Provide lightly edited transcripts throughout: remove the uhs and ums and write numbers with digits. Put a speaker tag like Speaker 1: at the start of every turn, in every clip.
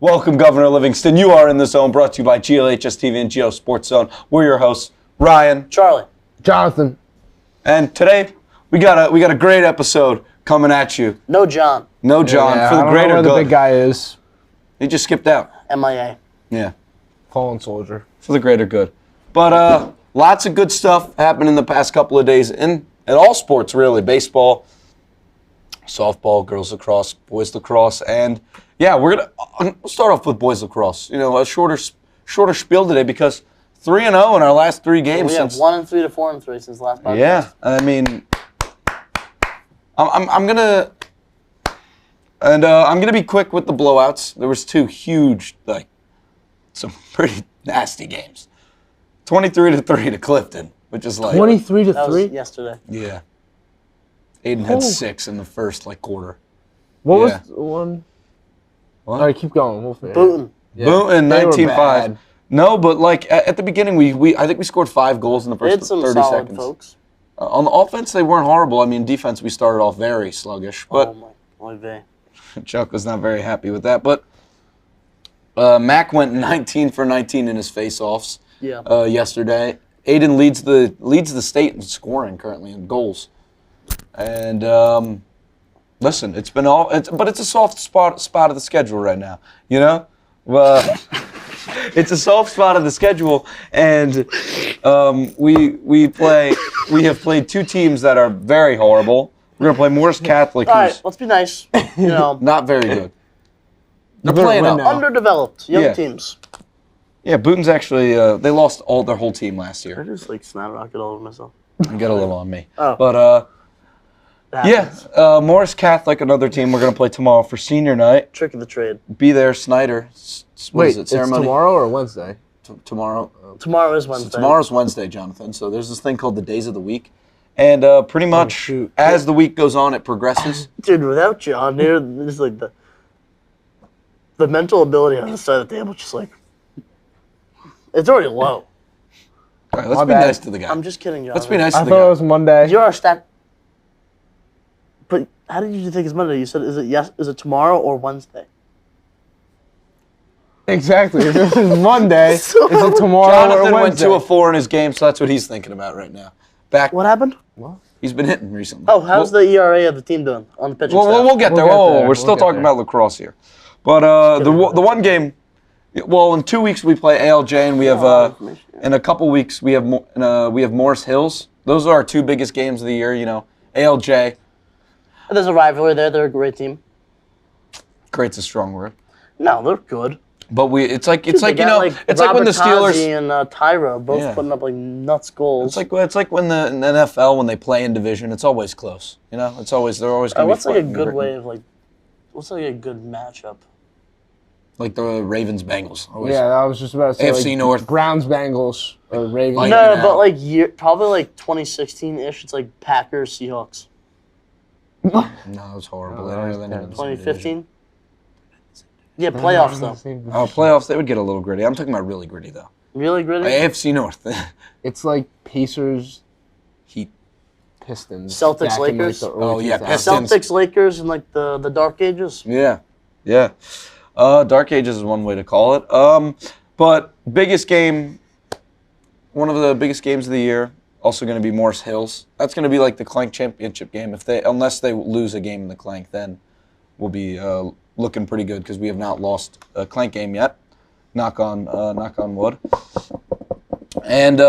Speaker 1: Welcome, Governor Livingston. You are in the zone, brought to you by GLHS TV and Geo Sports Zone. We're your hosts, Ryan,
Speaker 2: Charlie,
Speaker 3: Jonathan,
Speaker 1: and today we got a great episode coming at you.
Speaker 2: No John,
Speaker 1: No John
Speaker 3: yeah,
Speaker 1: for the
Speaker 3: I don't
Speaker 1: greater
Speaker 3: know where
Speaker 1: good.
Speaker 3: the big guy is.
Speaker 1: He just skipped out.
Speaker 2: MIA.
Speaker 1: Yeah,
Speaker 3: Fallen soldier.
Speaker 1: for the greater good. But lots of good stuff happened in the past couple of days in all sports, really. Baseball, softball, girls lacrosse, boys lacrosse, and yeah, we're gonna start off with boys lacrosse. You know, a shorter spiel today because 3-0 in our last 3 games.
Speaker 2: We have 1-3 to 4-3 since the last podcast.
Speaker 1: Yeah, I mean, I'm gonna be quick with the blowouts. There was 2 huge, some pretty nasty games. 23-3 to Clifton, which is like
Speaker 3: 23 to
Speaker 2: That was
Speaker 3: 3.
Speaker 2: yesterday.
Speaker 1: yeah. Aiden had 6 in the first quarter.
Speaker 3: What
Speaker 1: Yeah.
Speaker 3: was the one?
Speaker 1: What?
Speaker 3: All right, keep going. We'll finish.
Speaker 2: Booten.
Speaker 3: Yeah.
Speaker 1: Boonton,
Speaker 3: They were
Speaker 1: 19-5.
Speaker 3: bad.
Speaker 1: No, but at the beginning, I think we scored 5 goals in the
Speaker 2: They
Speaker 1: first
Speaker 2: had some
Speaker 1: 30
Speaker 2: solid
Speaker 1: seconds.
Speaker 2: folks.
Speaker 1: On the offense, they weren't horrible. I mean, defense, we started off very sluggish, but
Speaker 2: Oh my vey.
Speaker 1: Chuck was not very happy with that. But Mac went 19 for 19 in his face-offs
Speaker 2: Yeah.
Speaker 1: yesterday. Aiden leads the state in scoring currently in goals. And listen, but it's a soft spot of the schedule right now. You know, it's a soft spot of the schedule, and we have played 2 teams that are very horrible. We're gonna play Morris Catholic,
Speaker 2: All
Speaker 1: who's
Speaker 2: right, let's be nice. You know,
Speaker 1: not very good. They're
Speaker 3: gonna
Speaker 1: playing
Speaker 3: win
Speaker 1: up.
Speaker 3: now.
Speaker 2: underdeveloped young
Speaker 1: Yeah.
Speaker 2: teams.
Speaker 1: Yeah, Booton's actually they lost their whole team last
Speaker 2: I
Speaker 1: year.
Speaker 2: just snap rocket all over myself.
Speaker 1: You get a little on me.
Speaker 2: Oh.
Speaker 1: But
Speaker 2: That
Speaker 1: yeah,
Speaker 2: happens.
Speaker 1: Morris Catholic, another team we're gonna play tomorrow for senior night.
Speaker 2: Trick of the trade.
Speaker 1: Be there, Snyder. What
Speaker 3: Wait,
Speaker 1: is it?
Speaker 3: it's
Speaker 1: Ceremony
Speaker 3: tomorrow or Wednesday?
Speaker 1: Tomorrow.
Speaker 2: Tomorrow is Wednesday.
Speaker 1: Tomorrow's Wednesday, Jonathan. So there's this thing called the days of the week, and pretty much
Speaker 3: shoot.
Speaker 1: as the week goes on, it progresses.
Speaker 2: Dude, without John there, just like the mental ability on the side of the table, just like it's already low.
Speaker 1: All right, let's
Speaker 3: My
Speaker 1: be
Speaker 3: bad.
Speaker 1: nice to the guy.
Speaker 2: I'm just kidding, John.
Speaker 1: Let's be nice
Speaker 3: I
Speaker 1: to the
Speaker 3: thought it
Speaker 1: guy.
Speaker 3: was Monday.
Speaker 2: You're our stat. But how did you think it's Monday? You said is it tomorrow or Wednesday?
Speaker 3: Exactly. If it was Monday, is
Speaker 2: So-
Speaker 3: it tomorrow
Speaker 1: Jonathan
Speaker 3: or
Speaker 1: went
Speaker 3: Wednesday?
Speaker 1: 2 of 4 in his game, so that's what he's thinking about right now. Back,
Speaker 2: What happened?
Speaker 1: he's been hitting recently.
Speaker 2: Oh, how's the ERA of the team doing on the pitching
Speaker 1: Well,
Speaker 2: staff?
Speaker 1: we'll get there.
Speaker 3: We'll get
Speaker 1: Whoa,
Speaker 3: there.
Speaker 1: we're
Speaker 3: We'll
Speaker 1: still
Speaker 3: get
Speaker 1: talking
Speaker 3: there.
Speaker 1: about lacrosse here. But the one game, well, in 2 weeks we play ALJ, and we have in a couple weeks we have Morris Hills. Those are our 2 biggest games of the year. You know, ALJ.
Speaker 2: There's a rivalry there. They're a great team.
Speaker 1: Great's a strong word,
Speaker 2: No, they're good.
Speaker 1: but it's like
Speaker 2: They
Speaker 1: you
Speaker 2: got,
Speaker 1: know, it's like when the
Speaker 2: Robert
Speaker 1: Steelers.
Speaker 2: Tozzi and Tyra both
Speaker 1: Yeah.
Speaker 2: putting up like nuts goals.
Speaker 1: It's like when the in the NFL when they play in division, it's always close. You know, they're always going to be.
Speaker 2: what's like a
Speaker 1: fighting
Speaker 2: good
Speaker 1: over-
Speaker 2: way of what's like a good matchup?
Speaker 1: Like the Ravens Bengals. Always.
Speaker 3: Yeah, I was just about to say
Speaker 1: AFC North.
Speaker 3: Browns, Bengals, or Ravens.
Speaker 1: Like-
Speaker 2: No,
Speaker 1: now.
Speaker 2: but probably like 2016-ish. It's like Packers Seahawks.
Speaker 1: No, it's horrible.
Speaker 3: Oh,
Speaker 1: They don't
Speaker 3: that
Speaker 1: have
Speaker 3: was
Speaker 1: anyone in the same
Speaker 2: 2015. Yeah, playoffs though.
Speaker 1: Oh, playoffs, they would get a little gritty. I'm talking about really gritty, though.
Speaker 2: Really gritty.
Speaker 1: AFC North.
Speaker 3: It's like Pacers,
Speaker 1: Heat.
Speaker 3: Pistons.
Speaker 2: Celtics,
Speaker 3: back in, like,
Speaker 2: Lakers.
Speaker 3: the early
Speaker 1: Oh, yeah,
Speaker 3: 2000s.
Speaker 1: Pistons.
Speaker 2: Celtics, Lakers, and like the dark ages.
Speaker 1: Yeah. Yeah. Dark Ages is one way to call it. But biggest game, one of the biggest games of the year, also going to be Morris Hills. That's going to be like the Clank championship game. Unless they lose a game in the Clank, then we'll be looking pretty good because we have not lost a Clank game yet. Knock on wood. And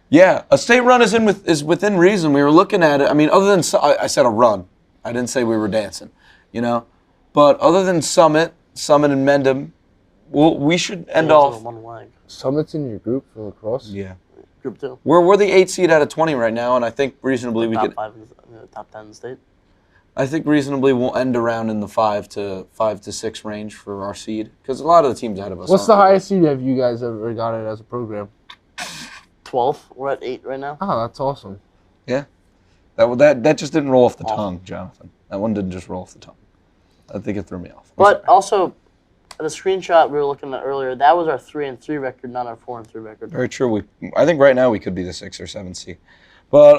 Speaker 1: yeah, a state run is within reason. We were looking at it. I mean, other than I said a run. I didn't say we were dancing. You know, but other than Summit and Mendham, we should end
Speaker 2: Yeah, it's
Speaker 1: off.
Speaker 2: on one leg.
Speaker 3: Summit's in your group for lacrosse?
Speaker 1: Yeah,
Speaker 2: Group 2.
Speaker 1: we're the 8 seed out of 20 right now, and I think reasonably we
Speaker 2: Top
Speaker 1: could.
Speaker 2: 5, top 10 in the state.
Speaker 1: I think reasonably we'll end around in the 5 to 6 range for our seed because a lot of the teams ahead of us.
Speaker 3: What's
Speaker 1: aren't
Speaker 3: the
Speaker 1: really-
Speaker 3: highest seed have you guys ever got it as a program?
Speaker 2: 12th. We're at 8 right now.
Speaker 3: Oh, that's awesome.
Speaker 1: Yeah, that just didn't roll off the tongue, Jonathan. That one didn't just roll off the tongue. I think it threw me off. I'm
Speaker 2: But
Speaker 1: sorry.
Speaker 2: also, the screenshot we were looking at earlier, that was our 3-3 record, not our 4-3 record.
Speaker 1: Very true. I think right now we could be the 6 or 7 seed. But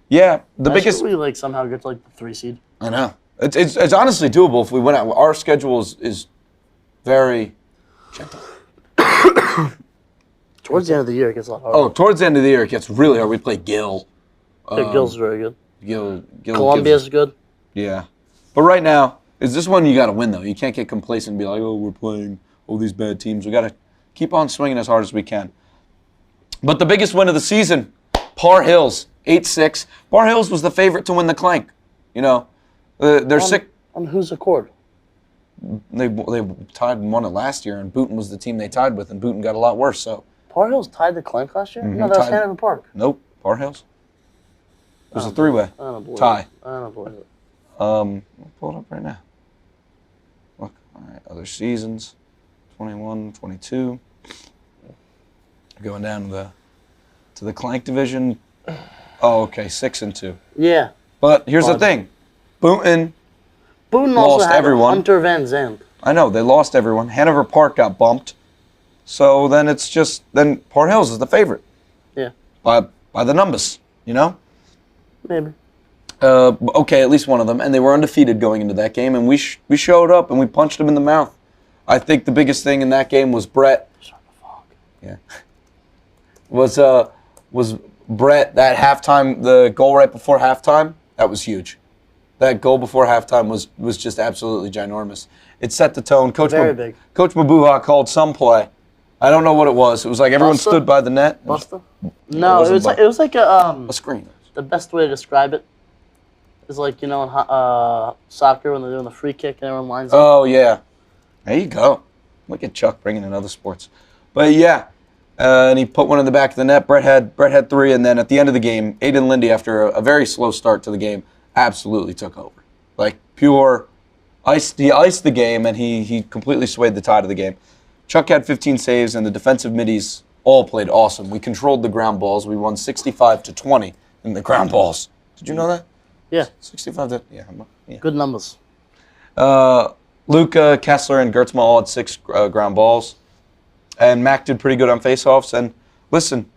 Speaker 1: yeah, the
Speaker 2: That's
Speaker 1: biggest.
Speaker 2: what we somehow get to the 3 seed.
Speaker 1: I know. It's honestly doable if we went out. Our schedule is very gentle.
Speaker 2: Towards the end of the year, it gets a lot harder.
Speaker 1: Oh, towards the end of the year, it gets really hard. We play Gill.
Speaker 2: Gill's very good.
Speaker 1: Gill
Speaker 2: Columbia's good.
Speaker 1: Yeah. But right now, is this one you got to win, though. You can't get complacent and be like, oh, we're playing all these bad teams. We got to keep on swinging as hard as we can. But the biggest win of the season, Par Hills, 8-6. Par Hills was the favorite to win the Clank. You know, they're sick.
Speaker 2: On whose accord?
Speaker 1: They tied and won it last year, and Booton was the team they tied with, and Booton got a lot worse. So
Speaker 2: Par Hills tied the Clank last year? No, that was
Speaker 1: tied.
Speaker 2: Hanover Park.
Speaker 1: nope, Par Hills. It was a three-way
Speaker 2: I don't believe
Speaker 1: tie.
Speaker 2: it. I don't believe it.
Speaker 1: I'll pull it up right now. Look, all right, other seasons, 21, 22. Going down to the Clank division. Oh, okay, 6-2.
Speaker 2: Yeah.
Speaker 1: But here's the
Speaker 2: Fun.
Speaker 1: thing, Booton.
Speaker 2: Booton
Speaker 1: Lost
Speaker 2: also had
Speaker 1: everyone.
Speaker 2: Hunter Van Zandt.
Speaker 1: I know they lost everyone. Hanover Park got bumped, so then it's just Par Hills is the favorite.
Speaker 2: Yeah.
Speaker 1: By the numbers, you know.
Speaker 2: Maybe.
Speaker 1: Okay, at least one of them, and they were undefeated going into that game, and we showed up and we punched them in the mouth. I think the biggest thing in that game was Brett. Yeah. Was Brett that halftime, the goal right before halftime? That was huge. That goal before halftime was just absolutely ginormous. It set the tone.
Speaker 2: Very big.
Speaker 1: Coach Mabuha called some play. I don't know what it was. It was like everyone
Speaker 2: Busta?
Speaker 1: stood by the net.
Speaker 2: Busta? No,
Speaker 1: wasn't
Speaker 2: it was like a
Speaker 1: A screen.
Speaker 2: the best way to describe it is like, you know, in soccer when they're doing the free kick and everyone lines up.
Speaker 1: Oh, yeah. There you go. Look at Chuck bringing in other sports. But, yeah, and he put one in the back of the net. Brett had three, and then at the end of the game, Aiden Lindy, after a very slow start to the game, absolutely took over. Like, pure he iced the game, and he completely swayed the tide of the game. Chuck had 15 saves, and the defensive middies all played awesome. We controlled the ground balls. We won 65-20 in the ground balls. Did you know that?
Speaker 2: Yeah.
Speaker 1: 65 to, yeah.
Speaker 2: Good numbers.
Speaker 1: Luca, Kessler, and Gertzma all had 6 ground balls. And Mac did pretty good on faceoffs. And listen,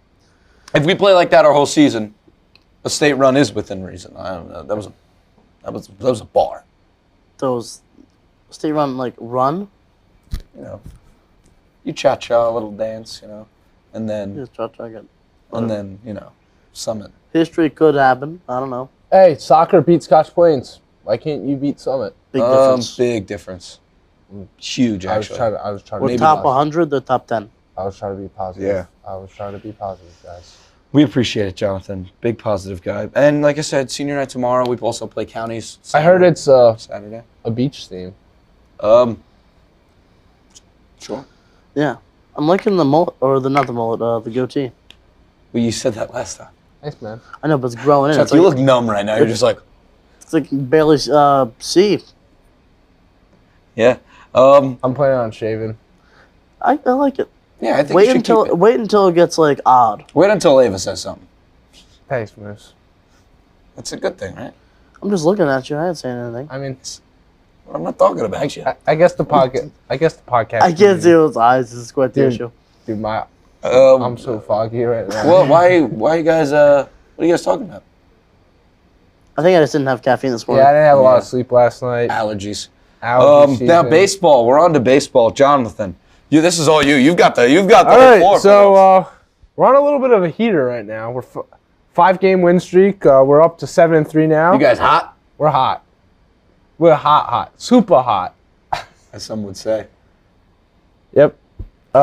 Speaker 1: if we play like that our whole season, a state run is within reason. I don't know. That was a bar.
Speaker 2: Those state run, like, run.
Speaker 1: You know, you cha-cha, a little dance, you know, and then
Speaker 2: Just try to get.
Speaker 1: you know, summit.
Speaker 2: History could happen. I don't know.
Speaker 3: Hey, soccer beat Scotch Plains. Why can't you beat Summit?
Speaker 2: Big difference.
Speaker 1: Big difference. Huge,
Speaker 3: I was
Speaker 1: actually.
Speaker 3: trying to
Speaker 2: We're
Speaker 3: be
Speaker 2: top
Speaker 3: positive.
Speaker 2: 100, they're top 10.
Speaker 3: I was trying to be positive.
Speaker 1: Yeah.
Speaker 3: I was trying to be positive, guys.
Speaker 1: We appreciate it, Jonathan. Big positive guy. And like I said, senior night tomorrow. We also play counties.
Speaker 3: I heard it's
Speaker 1: Saturday.
Speaker 3: a beach theme.
Speaker 1: Sure.
Speaker 2: Yeah. I'm liking the mullet, or not the mullet, the goatee.
Speaker 1: Well, you said that last time.
Speaker 3: Thanks, man.
Speaker 2: I know, but it's growing in.
Speaker 1: Chuck,
Speaker 2: It's
Speaker 1: you
Speaker 2: like,
Speaker 1: look numb right now. You're just like,
Speaker 2: it's like barely see.
Speaker 1: yeah.
Speaker 3: I'm planning on shaving.
Speaker 2: I like it.
Speaker 1: Yeah, I think
Speaker 2: Wait
Speaker 1: you should
Speaker 2: until
Speaker 1: keep it.
Speaker 2: wait until it gets like odd.
Speaker 1: Wait until Ava says something.
Speaker 3: Thanks, Moose.
Speaker 1: That's a good thing, right?
Speaker 2: I'm just looking at you. I ain't saying anything.
Speaker 3: I mean,
Speaker 1: I'm not talking about you.
Speaker 3: I guess the podcast. I
Speaker 2: I
Speaker 3: podcast.
Speaker 2: can't
Speaker 3: community-
Speaker 2: see those eyes. This is quite the
Speaker 3: Dude.
Speaker 2: issue.
Speaker 3: Dude, I'm
Speaker 1: I'm
Speaker 3: so foggy right now.
Speaker 1: Well, why you guys? What are you guys talking about?
Speaker 2: I think I just didn't have caffeine this morning.
Speaker 3: Yeah, I didn't have a lot
Speaker 1: Yeah.
Speaker 3: of sleep last night.
Speaker 1: Allergies.
Speaker 3: Allergy
Speaker 1: Now
Speaker 3: season.
Speaker 1: baseball. We're on to baseball, Jonathan. This is all you. You've got the
Speaker 3: All
Speaker 1: floor.
Speaker 3: right, so we're on a little bit of a heater right now. We're 5-game win streak. We're up to 7-3 now.
Speaker 1: you guys hot,
Speaker 3: We're hot. We're hot, super hot.
Speaker 1: as some would say.
Speaker 3: Yep. Since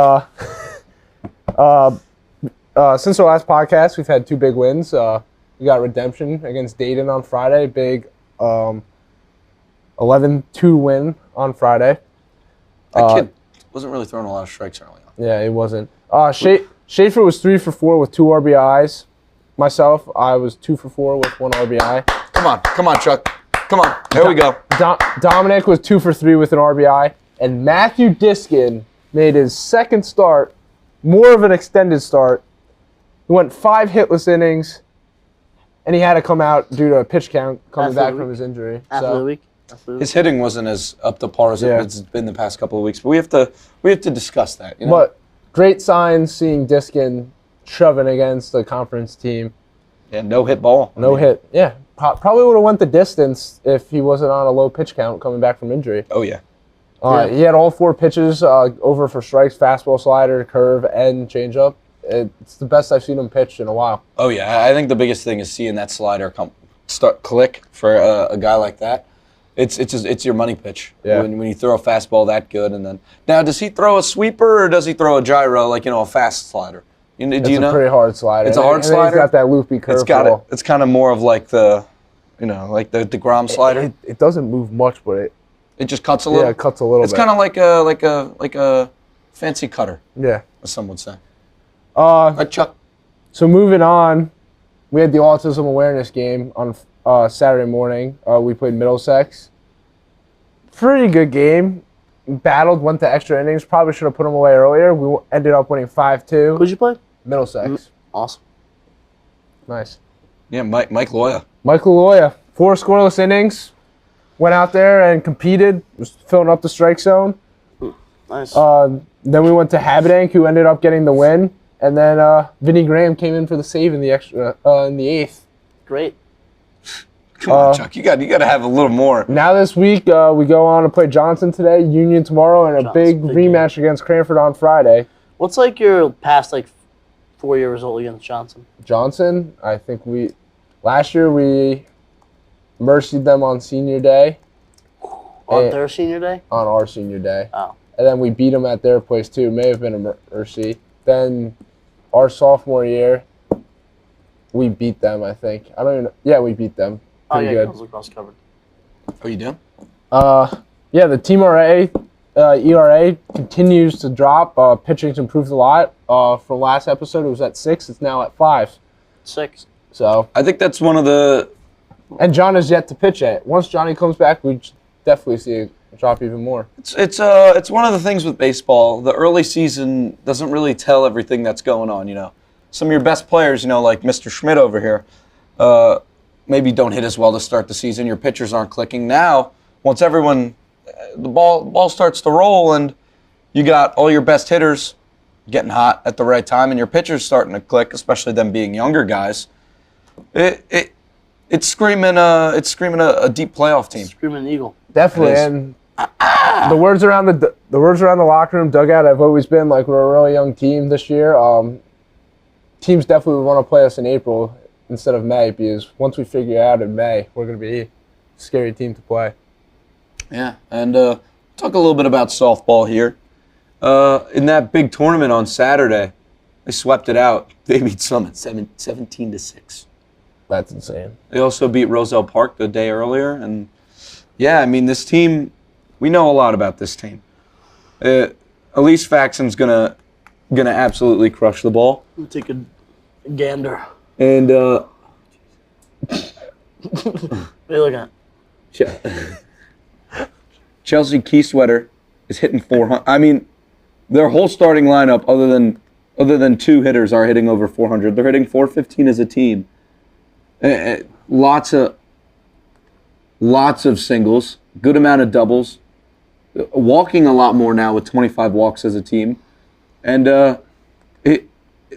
Speaker 3: our last podcast, we've had 2 big wins. We got redemption against Dayton on Friday. Big 11-2 win on Friday.
Speaker 1: That kid wasn't really throwing a lot of strikes early on.
Speaker 3: Yeah, it wasn't. Schaefer was 3 for 4 with 2 RBIs. Myself, I was 2 for 4 with 1 RBI.
Speaker 1: Come on, Chuck. Come on. There we go.
Speaker 3: Dominic was 2 for 3 with an RBI. And Matthew Diskin made his second start, more of an extended start. He went 5 hitless innings, and he had to come out due to a pitch count coming
Speaker 2: After
Speaker 3: back
Speaker 2: the
Speaker 3: from
Speaker 2: week.
Speaker 3: his injury.
Speaker 2: After
Speaker 3: So-
Speaker 2: the week.
Speaker 1: His hitting wasn't as up to par as
Speaker 3: Yeah.
Speaker 1: it's been the past couple of weeks, but we have to discuss that. You know?
Speaker 3: But great signs seeing Diskin shoving against the conference team.
Speaker 1: Yeah, no hit ball.
Speaker 3: No hit. Yeah, probably would have went the distance if he wasn't on a low pitch count coming back from injury.
Speaker 1: Oh yeah.
Speaker 2: Yeah.
Speaker 3: He had all 4 pitches over for strikes: fastball, slider, curve, and changeup. It's the best I've seen him pitch in a while.
Speaker 1: Oh yeah, I think the biggest thing is seeing that slider start click for a guy like that. It's your money pitch.
Speaker 3: Yeah.
Speaker 1: When you throw a fastball that good, and then now does he throw a sweeper or does he throw a gyro like a fast slider? Do
Speaker 3: It's
Speaker 1: you
Speaker 3: a
Speaker 1: know?
Speaker 3: pretty hard slider.
Speaker 1: It's a hard
Speaker 3: and then
Speaker 1: slider?
Speaker 3: He's got that loopy curve.
Speaker 1: It's got it. It's kind of more of like the, like the DeGrom slider.
Speaker 3: It doesn't move much, but
Speaker 1: It just cuts a little.
Speaker 3: it cuts a little
Speaker 1: It's
Speaker 3: bit.
Speaker 1: kind of like a fancy cutter,
Speaker 3: Yeah.
Speaker 1: as some would say.
Speaker 3: Uh,
Speaker 1: Chuck.
Speaker 3: So moving on, we had the autism awareness game on Saturday morning. We played Middlesex. Pretty good game. Battled, went to extra innings. Probably should have put them away earlier. We ended up winning 5-2.
Speaker 2: Who'd you play?
Speaker 3: Middlesex.
Speaker 2: Awesome.
Speaker 3: Nice.
Speaker 1: Yeah, Mike Loya.
Speaker 3: Michael Loya, 4 scoreless innings. Went out there and competed. Was filling up the strike zone.
Speaker 2: Nice.
Speaker 3: Then we went to Habitank, who ended up getting the win. And then Vinny Graham came in for the save in the extra in the 8th.
Speaker 2: Great.
Speaker 1: Come on, Chuck. You got to have a little more.
Speaker 3: Now this week, we go on to play Johnson today, Union tomorrow, and a
Speaker 2: Johnson's
Speaker 3: big
Speaker 2: big
Speaker 3: rematch against Cranford on Friday.
Speaker 2: What's like your past 4-year result against Johnson?
Speaker 3: Johnson, I think last year we mercied them on senior day,
Speaker 2: On their senior day?
Speaker 3: on our senior day.
Speaker 2: Oh.
Speaker 3: And then we beat them at their place too. May have been a mercy. Then our sophomore year, we beat them, I think. I don't even know. Yeah, we beat them.
Speaker 2: Oh,
Speaker 3: Pretty
Speaker 2: yeah,
Speaker 3: good.
Speaker 2: Girls Lacrosse covered.
Speaker 1: Are you done?
Speaker 3: Yeah, the Team ERA continues to drop. Pitching's improved a lot. From last episode, it was at 6. It's now at 5.
Speaker 2: 6.
Speaker 3: So,
Speaker 1: I think that's one of the.
Speaker 3: and John is yet to pitch it. Once Johnny comes back, we definitely see it drop even more.
Speaker 1: It's one of the things with baseball. The early season doesn't really tell everything that's going on. Some of your best players, like Mr. Schmidt over here, maybe don't hit as well to start the season. Your pitchers aren't clicking. Now, once the ball starts to roll, and you got all your best hitters getting hot at the right time, and your pitchers starting to click, especially them being younger guys. It's screaming a deep playoff team.
Speaker 2: Screaming Eagle.
Speaker 3: Definitely,
Speaker 1: It is.
Speaker 3: and the words around the words around the locker room dugout have always been like we're a really young team this year. Teams definitely would want to play us in April instead of May, because once we figure it out in May, we're going to be a scary team to play.
Speaker 1: Yeah, and talk a little bit about softball here. In that big tournament on Saturday, they swept it out. They beat Summit 17-6.
Speaker 3: That's insane.
Speaker 1: They also beat Roselle Park the day earlier, and yeah, I mean this team. We know a lot about this team. Elise Faxon's gonna absolutely crush the ball,
Speaker 2: Take a gander.
Speaker 1: and
Speaker 2: What are you looking at?
Speaker 1: Chelsea Keysweater is hitting 400. I mean, their whole starting lineup, other than 2 hitters, are hitting over 400. They're hitting 415 as a team. Lots of singles, good amount of doubles, walking a lot more now with 25 walks as a team, and they're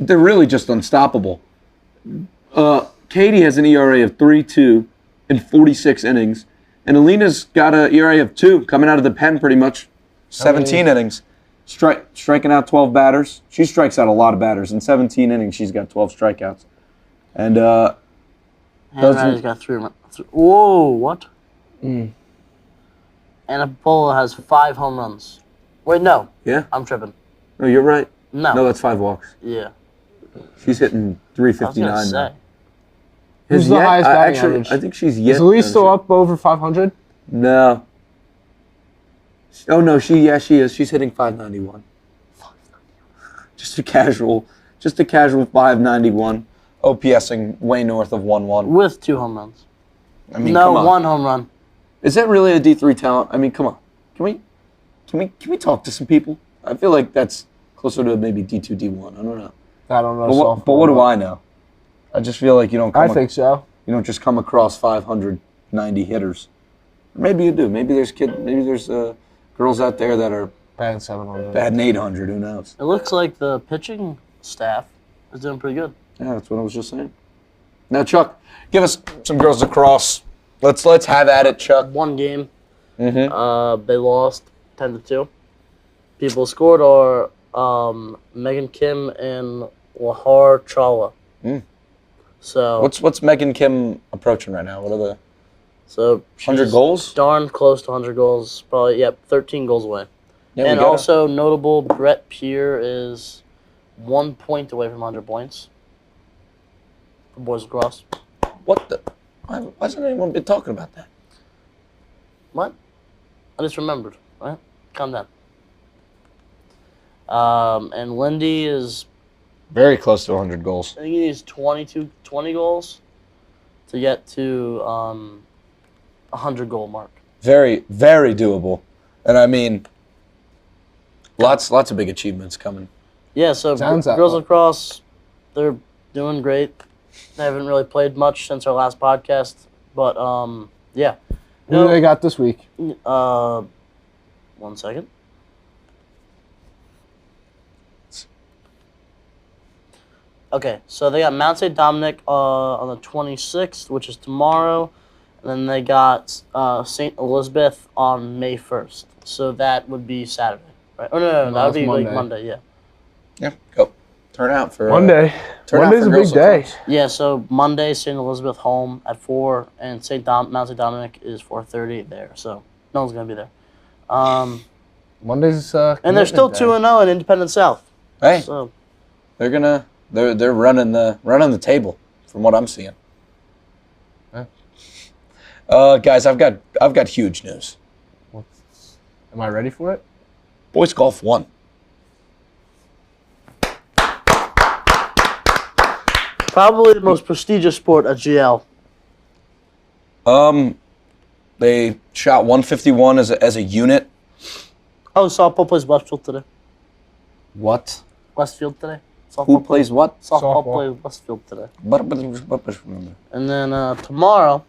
Speaker 1: really just unstoppable. Katie has an ERA of 3.2 in 46 innings, and Alina's got an ERA of 2 coming out of the pen pretty much 17 innings, striking out 12 batters. She strikes out a lot of batters. In 17 innings, she's got 12 strikeouts, and
Speaker 2: Hannah got 3. Whoa, what? Anna Pola has 5 home runs. Wait, no.
Speaker 1: yeah,
Speaker 2: I'm tripping.
Speaker 1: no, you're right.
Speaker 2: No.
Speaker 1: No, that's 5 walks.
Speaker 2: Yeah.
Speaker 1: She's hitting
Speaker 2: I was going to
Speaker 1: 359
Speaker 2: say.
Speaker 1: now.
Speaker 3: Who's the highest batting
Speaker 1: actually,
Speaker 3: average?
Speaker 1: I think she's yet.
Speaker 3: Is Elise still up over 500?
Speaker 1: No. Oh no, she is. She's hitting 591. Just a casual 591. OPSing way north of 1-1.
Speaker 2: With 2 home runs.
Speaker 1: I mean,
Speaker 2: No,
Speaker 1: come on.
Speaker 2: 1 home run.
Speaker 1: Is that really a D3 talent? I mean, come on. Can we talk to some people? I feel like that's closer to maybe D2, D1. I don't know.
Speaker 3: I don't know.
Speaker 1: But what do I know? I just feel like you don't.
Speaker 3: I think so.
Speaker 1: You don't just come across 590 hitters. Maybe you do. Maybe there's girls out there that are
Speaker 3: Batting 700.
Speaker 1: batting 800. Who knows?
Speaker 2: It looks like the pitching staff is doing pretty good.
Speaker 1: Yeah, that's what I was just saying. Now, Chuck, give us some girls across. Let's have at it, Chuck.
Speaker 2: 1 game.
Speaker 1: Mm-hmm.
Speaker 2: They lost 10-2. People scored are Megan Kim and Lahar Chawla.
Speaker 1: Mm.
Speaker 2: So
Speaker 1: What's Megan Kim approaching right now? What are the
Speaker 2: so
Speaker 1: 100
Speaker 2: she's
Speaker 1: goals?
Speaker 2: Darn close to 100 goals. Probably 13 goals away.
Speaker 1: Yeah, we
Speaker 2: And
Speaker 1: got her.
Speaker 2: also notable, Brett Peer is 1 point away from 100 points for boys lacrosse.
Speaker 1: What the? Why hasn't anyone been talking about that?
Speaker 2: What? I just remembered. Right? Calm down. And Lindy is,
Speaker 1: Very close to 100 goals.
Speaker 2: I think he needs 20 goals to get to 100 goal mark.
Speaker 1: Very, very doable. And I mean, lots of big achievements coming.
Speaker 2: Yeah, so
Speaker 3: Sounds that
Speaker 2: girls
Speaker 3: way.
Speaker 2: lacrosse, they're doing great. They haven't really played much since our last podcast, but yeah.
Speaker 3: Who do they got this week?
Speaker 2: 1 second. Okay, so they got Mount St. Dominic on the 26th, which is tomorrow, and then they got St. Elizabeth on May 1st. So that would be Saturday, right? Oh no, that would
Speaker 3: that's
Speaker 2: be like
Speaker 3: Monday.
Speaker 2: Monday, yeah.
Speaker 1: Yeah, go. Turn out for
Speaker 3: Monday.
Speaker 1: turn out
Speaker 3: Monday's
Speaker 1: for
Speaker 3: a
Speaker 1: girls
Speaker 3: big day.
Speaker 1: lacrosse.
Speaker 2: Yeah, so Monday, St. Elizabeth home at 4, and Mount St. Dominic is 4:30 there. So no one's gonna be there.
Speaker 3: Monday's
Speaker 2: And they're still
Speaker 3: commitment
Speaker 2: 2-0 in Independent South.
Speaker 1: Hey,
Speaker 2: So
Speaker 1: they're running the table from what I'm seeing.
Speaker 3: Yeah.
Speaker 1: Guys, I've got huge news.
Speaker 3: day. Am I ready for it?
Speaker 1: Boys golf won.
Speaker 2: probably the most prestigious sport at GL.
Speaker 1: They shot 151 as a unit.
Speaker 2: Oh, softball plays Westfield today.
Speaker 1: What?
Speaker 2: Westfield today.
Speaker 1: Who plays what?
Speaker 2: Softball
Speaker 3: Softball.
Speaker 2: plays Westfield today.
Speaker 1: Let's
Speaker 2: And then tomorrow,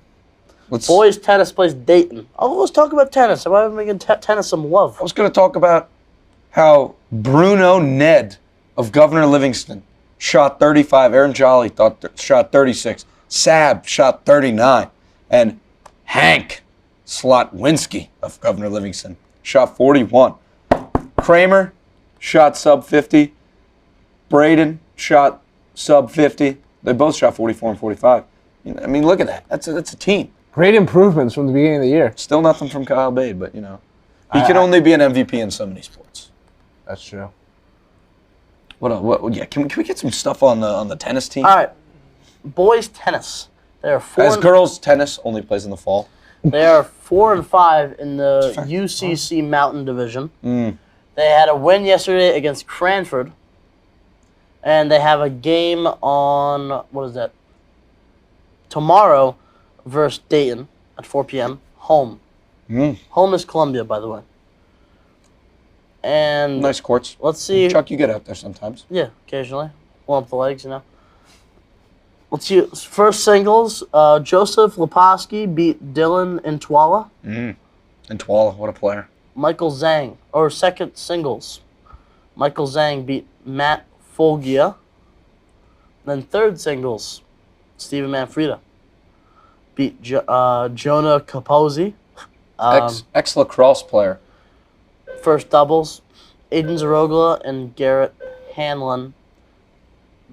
Speaker 2: boys tennis plays Dayton. Oh, let's talk about tennis. Why are we making tennis some love?
Speaker 1: I was going to talk about how Bruno Ned of Governor Livingston shot 35. Aaron Jolly shot 36. Sab shot 39. And Hank Slotwinski of Governor Livingston shot 41. Kramer shot sub 50. Braden shot sub 50. They both shot 44 and 45. I mean, look at that. That's a team.
Speaker 3: Great improvements from the beginning of the year.
Speaker 1: Still nothing from Kyle Bade, but, he can only be an MVP in so many sports.
Speaker 3: That's true.
Speaker 1: What? Yeah, can we get some stuff on the tennis team?
Speaker 2: All right, boys tennis. They are
Speaker 1: As girls, tennis only plays in the fall.
Speaker 2: They are 4 and 5 in the
Speaker 1: Fair.
Speaker 2: UCC Mountain Division. They had a win yesterday against Cranford, and they have a game on tomorrow versus Dayton at 4 p.m. Home. Home is Columbia, by the way. And
Speaker 1: Nice courts.
Speaker 2: let's see.
Speaker 1: Chuck, you get out there sometimes.
Speaker 2: Yeah, occasionally. Warm up the legs, Let's see. First singles, Joseph Leposki beat Dylan Intwala.
Speaker 1: And Twala, what a player.
Speaker 2: Michael Zhang, or second singles. Michael Zhang beat Matt Folgia. Then third singles, Steven Manfreda beat Jonah Capozzi.
Speaker 1: Ex-lacrosse player.
Speaker 2: First doubles, Aiden Zarogla and Garrett Hanlon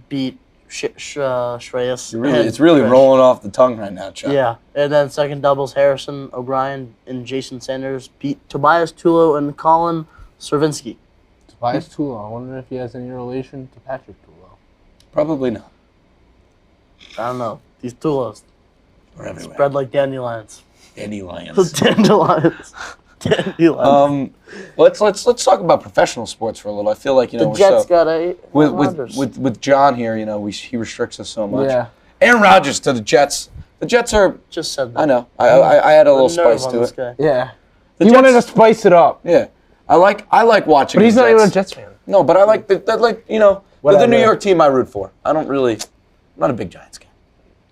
Speaker 2: beat Shreyas.
Speaker 1: It's really
Speaker 2: Trish.
Speaker 1: rolling off the tongue right now, Chuck.
Speaker 2: Yeah, and then second doubles, Harrison O'Brien and Jason Sanders beat Tobias Tulo and Colin Servinsky.
Speaker 3: Tobias Tulo. I wonder if he has any relation to Patrick Tulo.
Speaker 1: Probably not.
Speaker 2: I don't know. These Tulos
Speaker 1: We're everywhere.
Speaker 2: spread like dandelions.
Speaker 1: Dandelions.
Speaker 2: Dandelions. Dandelions.
Speaker 1: Let's talk about professional sports for a little. I feel like
Speaker 2: the
Speaker 1: we're
Speaker 2: Jets
Speaker 1: so
Speaker 2: got a
Speaker 1: with John here. He restricts us so much.
Speaker 3: Yeah.
Speaker 1: Aaron Rodgers to the Jets. The Jets are.
Speaker 2: Just said that.
Speaker 1: I know. I had a little
Speaker 2: The nerve
Speaker 1: spice
Speaker 2: on
Speaker 1: to
Speaker 2: this
Speaker 1: it.
Speaker 2: guy.
Speaker 3: Yeah.
Speaker 1: The
Speaker 3: He wanted to
Speaker 1: Jets-
Speaker 3: spice it up.
Speaker 1: Yeah. I like watching.
Speaker 3: But he's
Speaker 1: the
Speaker 3: not even a
Speaker 1: Jets.
Speaker 3: Jets fan.
Speaker 1: No, but I like they're the
Speaker 3: Whatever.
Speaker 1: New York team I root for. I'm not a big Giants fan.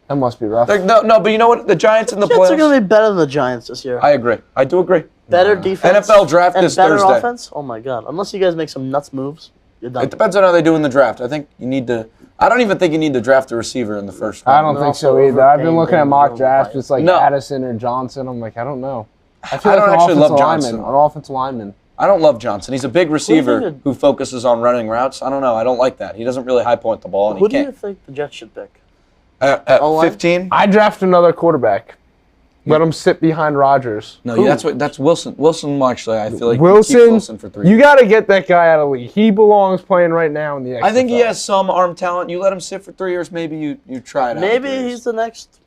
Speaker 3: That must be rough.
Speaker 1: No, but you know what? The Giants in the
Speaker 2: Jets are
Speaker 1: playoffs.
Speaker 2: going to be better than the Giants this year.
Speaker 1: I agree. I do agree.
Speaker 2: Better defense.
Speaker 1: NFL draft
Speaker 2: and
Speaker 1: this
Speaker 2: better
Speaker 1: Thursday.
Speaker 2: offense? Oh my god. Unless you guys make some nuts moves, you're done.
Speaker 1: It depends on how they do in the draft. I think you need to. I don't even think you need to draft a receiver in the first round.
Speaker 3: I don't
Speaker 2: They're
Speaker 3: think so
Speaker 2: also
Speaker 3: either. I've been
Speaker 2: overpaying
Speaker 3: looking at
Speaker 2: David
Speaker 3: mock
Speaker 2: Jones
Speaker 3: drafts.
Speaker 2: to
Speaker 3: It's like
Speaker 1: No.
Speaker 3: Addison or Johnson. I'm like, I don't know. I feel
Speaker 1: I
Speaker 3: like
Speaker 1: don't
Speaker 3: an
Speaker 1: actually love
Speaker 3: offensive
Speaker 1: Johnson.
Speaker 3: lineman. An offensive lineman.
Speaker 1: I don't love Johnson. He's a big
Speaker 2: do you
Speaker 1: receiver
Speaker 2: think
Speaker 1: who focuses on running routes. I don't know. I don't like that. He doesn't really high point the ball, and
Speaker 2: Who
Speaker 1: he
Speaker 2: do you
Speaker 1: can't.
Speaker 2: think the Jets should pick?
Speaker 1: At
Speaker 2: O-line?
Speaker 1: 15?
Speaker 3: I draft another quarterback. Let him sit behind Rodgers.
Speaker 1: No,
Speaker 2: Who?
Speaker 1: that's Wilson. Wilson, actually, I feel like you keep
Speaker 3: Wilson,
Speaker 1: Wilson for 3
Speaker 3: you
Speaker 1: years.
Speaker 3: got to get that guy out of the league. He belongs playing right now in the XFL.
Speaker 1: I think he has some arm talent. You let him sit for 3 years, maybe you try it out.
Speaker 2: Maybe
Speaker 1: 3 years.
Speaker 2: he's the next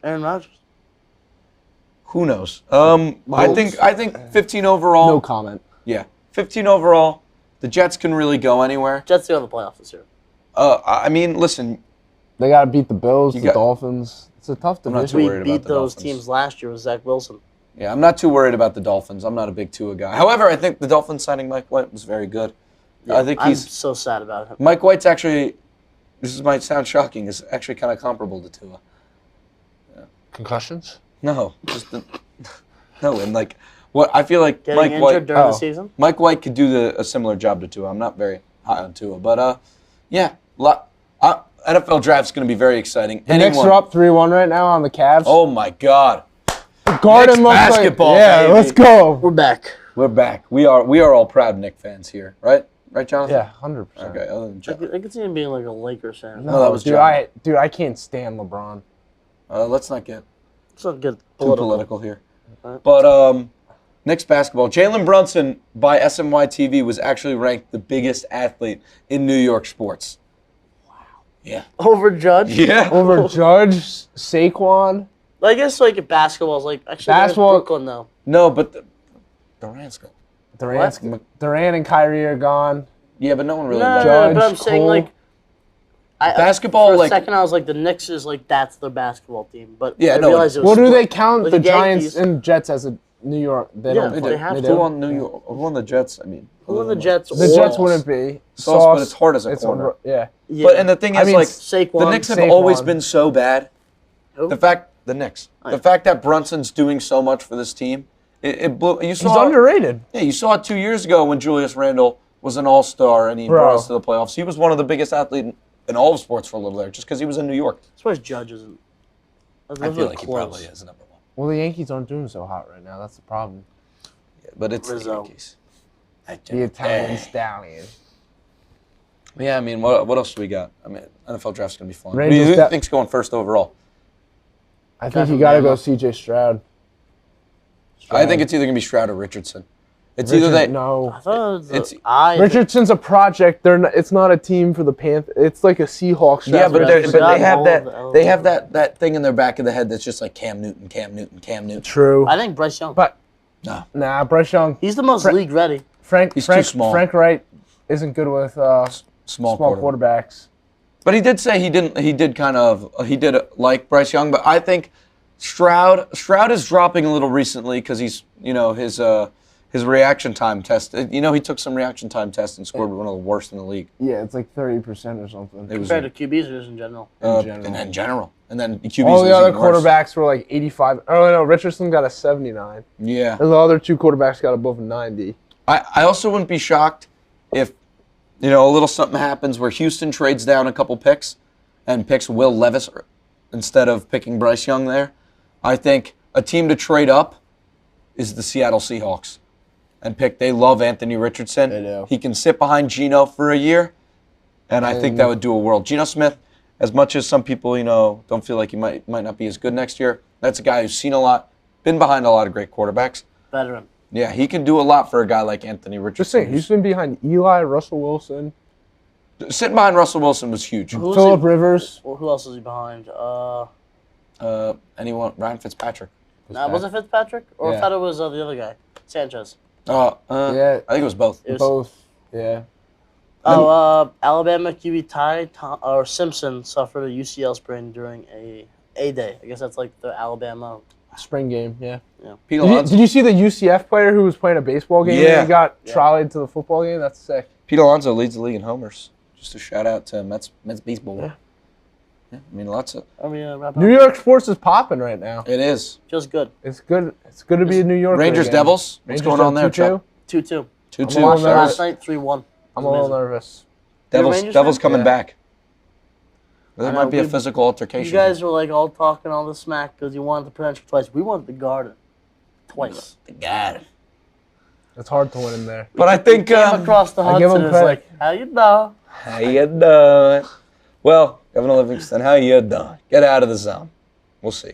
Speaker 2: Aaron Rodgers.
Speaker 1: Who knows? I think 15 overall.
Speaker 3: No comment.
Speaker 1: Yeah, 15 overall. The Jets can really go anywhere.
Speaker 2: Jets do have the playoffs this year.
Speaker 1: I mean, listen,
Speaker 3: They got to beat the Bills, the
Speaker 1: got-
Speaker 3: Dolphins. It's a tough
Speaker 1: I'm not
Speaker 3: division.
Speaker 1: too
Speaker 2: We
Speaker 1: worried
Speaker 2: beat
Speaker 1: about the
Speaker 2: those
Speaker 1: Dolphins.
Speaker 2: teams last year with Zach Wilson.
Speaker 1: Yeah, I'm not too worried about the Dolphins. I'm not a big Tua guy. However, I think the Dolphins signing Mike White was very good. I think
Speaker 2: I'm
Speaker 1: he's
Speaker 2: so sad about him.
Speaker 1: Mike White's actually. Might sound shocking. Is actually kind of comparable to Tua.
Speaker 3: Concussions?
Speaker 1: No, no, and like what I feel like
Speaker 2: Getting
Speaker 1: Mike
Speaker 2: injured
Speaker 1: White.
Speaker 2: during the
Speaker 3: Oh.
Speaker 2: season.
Speaker 1: Mike White could do a similar job to Tua. I'm not very high on Tua, but yeah, NFL draft's going to be very exciting.
Speaker 3: The Knicks are up 3-1 right now on the Cavs.
Speaker 1: Oh my God,
Speaker 3: Garden
Speaker 1: Knicks
Speaker 3: looks
Speaker 1: basketball,
Speaker 3: like, yeah,
Speaker 1: baby.
Speaker 3: let's go.
Speaker 2: We're back.
Speaker 1: we're back. We are all proud Knicks fans here, right? Right, Jonathan?
Speaker 3: Yeah, 100%.
Speaker 1: Okay. Other than John.
Speaker 2: I could see him being like a Lakers fan.
Speaker 3: No,
Speaker 1: that was
Speaker 3: dude,
Speaker 1: John.
Speaker 3: I can't stand LeBron.
Speaker 1: Let's not get
Speaker 2: It's not good
Speaker 1: too
Speaker 2: political.
Speaker 1: political here.
Speaker 2: Right.
Speaker 1: But Knicks basketball. Jalen Brunson by SNY TV was actually ranked the biggest athlete in New York sports. Wow. Yeah.
Speaker 2: Over Judge.
Speaker 1: Yeah.
Speaker 3: Over Judge, Saquon.
Speaker 2: I guess like basketball is like actually
Speaker 3: Basketball-
Speaker 2: there's Brooklyn though.
Speaker 1: No, but Durant's go.
Speaker 3: Durant and Kyrie are gone.
Speaker 1: Yeah, but no one really
Speaker 2: No,
Speaker 1: loves
Speaker 3: Judge,
Speaker 2: but I'm saying
Speaker 3: Cole.
Speaker 2: like
Speaker 1: basketball.
Speaker 2: for a
Speaker 1: Like
Speaker 2: second I was like the Knicks is like that's their basketball team, but
Speaker 1: Yeah,
Speaker 2: I
Speaker 1: no,
Speaker 2: realized it was
Speaker 3: Well, do
Speaker 2: split.
Speaker 3: they count
Speaker 2: Like
Speaker 3: the
Speaker 2: the
Speaker 3: Giants
Speaker 2: Yankees.
Speaker 3: and Jets as a New York? They
Speaker 2: Yeah,
Speaker 3: don't.
Speaker 2: they
Speaker 3: play.
Speaker 2: have
Speaker 3: They
Speaker 2: to.
Speaker 1: who
Speaker 3: do?
Speaker 1: on New York? Who on the Jets? I mean,
Speaker 2: Who are the Jets?
Speaker 3: The
Speaker 2: or-
Speaker 3: Jets wouldn't be.
Speaker 1: Sauce, but it's hard as a corner.
Speaker 3: Yeah.
Speaker 2: Yeah.
Speaker 1: But and the thing
Speaker 3: I
Speaker 1: is,
Speaker 3: mean,
Speaker 1: like
Speaker 2: Saquon.
Speaker 1: the Knicks have
Speaker 3: Saquon.
Speaker 1: always been so bad.
Speaker 2: Who?
Speaker 1: The fact that Brunson's doing so much for this team, it blew. You
Speaker 3: He's
Speaker 1: saw
Speaker 3: underrated.
Speaker 1: Yeah, you saw it 2 years ago when Julius Randle was an all-star and he
Speaker 3: Bro.
Speaker 1: brought us to the playoffs. He was one of the biggest athletes in all of sports for a little there, just because he was in New York.
Speaker 2: As far as Judge isn't.
Speaker 1: I feel like he probably is number one.
Speaker 3: Well, the Yankees aren't doing so hot right now. That's the problem.
Speaker 1: Yeah, but it's the
Speaker 2: Rizzo.
Speaker 1: Yankees.
Speaker 3: The Italian stallion.
Speaker 1: Yeah, I mean, what else do we got? I mean, NFL draft's gonna be fun.
Speaker 3: Rangers
Speaker 1: Who do you
Speaker 3: got-
Speaker 1: think's going first overall?
Speaker 3: I think
Speaker 2: Guy
Speaker 3: you
Speaker 2: from
Speaker 3: got to go
Speaker 2: Bama.
Speaker 3: C.J. Stroud.
Speaker 1: I think it's either gonna be Stroud or Richardson. It's
Speaker 3: Richard-
Speaker 1: either they.
Speaker 3: No.
Speaker 2: I thought it was
Speaker 1: It's-
Speaker 3: Richardson's a project. They're not, it's not a team for the Panthers. It's like a Seahawks.
Speaker 1: Yeah, but,
Speaker 2: Stroud.
Speaker 1: they have
Speaker 2: All
Speaker 1: that.
Speaker 2: the
Speaker 1: They have that thing in their back of the head that's just like Cam Newton, Cam Newton, Cam Newton.
Speaker 3: True.
Speaker 2: I think Bryce Young.
Speaker 3: But
Speaker 1: No,
Speaker 3: Bryce Young.
Speaker 2: He's the most
Speaker 3: Fra-
Speaker 2: league ready.
Speaker 1: He's too small.
Speaker 3: Frank Wright isn't good with
Speaker 1: small
Speaker 3: small
Speaker 1: quarterback.
Speaker 3: quarterbacks.
Speaker 1: But he did say he did like Bryce Young, but I think Stroud is dropping a little recently because he's his reaction time test. He took some reaction time tests and scored one of the worst in the league.
Speaker 3: Yeah, it's like 30% or something.
Speaker 1: It was
Speaker 2: Compared to QBs or just in general.
Speaker 1: in general, and then QBs
Speaker 3: All the
Speaker 1: was
Speaker 3: other
Speaker 1: even worse.
Speaker 3: quarterbacks were like 85. Oh no, Richardson got a 79.
Speaker 1: Yeah,
Speaker 3: And the other two quarterbacks got above 90.
Speaker 1: I also wouldn't be shocked if a little something happens where Houston trades down a couple picks and picks Will Levis instead of picking Bryce Young there. I think a team to trade up is the Seattle Seahawks and they love Anthony Richardson.
Speaker 3: They do.
Speaker 1: He can sit behind Geno for a year, and I think that would do a world. Geno Smith, as much as some people, don't feel like he might not be as good next year, that's a guy who's seen a lot, been behind a lot of great quarterbacks.
Speaker 2: Veteran.
Speaker 1: Yeah, he can do a lot for a guy like Anthony Richardson.
Speaker 3: Just saying, he's been behind Eli, Russell Wilson,
Speaker 1: Sitting behind Russell Wilson was huge.
Speaker 2: Who's
Speaker 3: Phillip
Speaker 2: he-
Speaker 3: Rivers.
Speaker 2: Well, who else is he behind?
Speaker 1: Anyone? Ryan Fitzpatrick.
Speaker 2: Was it Fitzpatrick? Or I
Speaker 3: Yeah.
Speaker 2: thought it was the other guy, Sanchez.
Speaker 3: Yeah.
Speaker 1: I think it was both.
Speaker 2: It was-
Speaker 3: Both. Yeah.
Speaker 2: Alabama QB or Simpson suffered a UCL sprain during a day. I guess that's like the Alabama.
Speaker 3: Spring game, yeah.
Speaker 1: Pete
Speaker 3: Did you,
Speaker 1: Alonso.
Speaker 3: did you see the UCF player who was playing a baseball game
Speaker 1: Yeah.
Speaker 3: and he got trolleyed to the football game? That's sick.
Speaker 1: Pete Alonso leads the league in homers. Just a shout out to Mets baseball.
Speaker 3: Yeah.
Speaker 1: Yeah, I mean, lots of.
Speaker 2: Wrap
Speaker 3: New
Speaker 2: up.
Speaker 3: York sports is popping right now.
Speaker 1: It is.
Speaker 2: Feels good.
Speaker 3: It's good. It's good to be in New York.
Speaker 1: Rangers
Speaker 3: again.
Speaker 1: Devils. What's
Speaker 3: Rangers
Speaker 1: going on there,
Speaker 3: 2-2.
Speaker 1: Chuck?
Speaker 2: 2-2.
Speaker 1: 2-2.
Speaker 3: I'm a little
Speaker 2: Last
Speaker 3: nervous.
Speaker 2: night 3-1.
Speaker 3: I'm a little nervous.
Speaker 2: You're a
Speaker 1: Devils.
Speaker 2: Rangers
Speaker 1: Devils
Speaker 2: fan?
Speaker 1: coming
Speaker 3: Yeah.
Speaker 1: back. There
Speaker 2: I
Speaker 1: might
Speaker 2: know,
Speaker 1: be a
Speaker 2: we-
Speaker 1: physical altercation.
Speaker 2: You guys were like all talking all the smack because you wanted the Prudential twice. We wanted the Garden twice.
Speaker 1: The God.
Speaker 3: It's hard to win in there.
Speaker 1: But I think
Speaker 2: Came across the
Speaker 3: I give
Speaker 2: Hudson.
Speaker 3: him
Speaker 2: It's
Speaker 3: credit.
Speaker 2: like, how you know?
Speaker 1: how you doing? Well, Governor Livingston, how you doing? Get out of the zone. We'll see.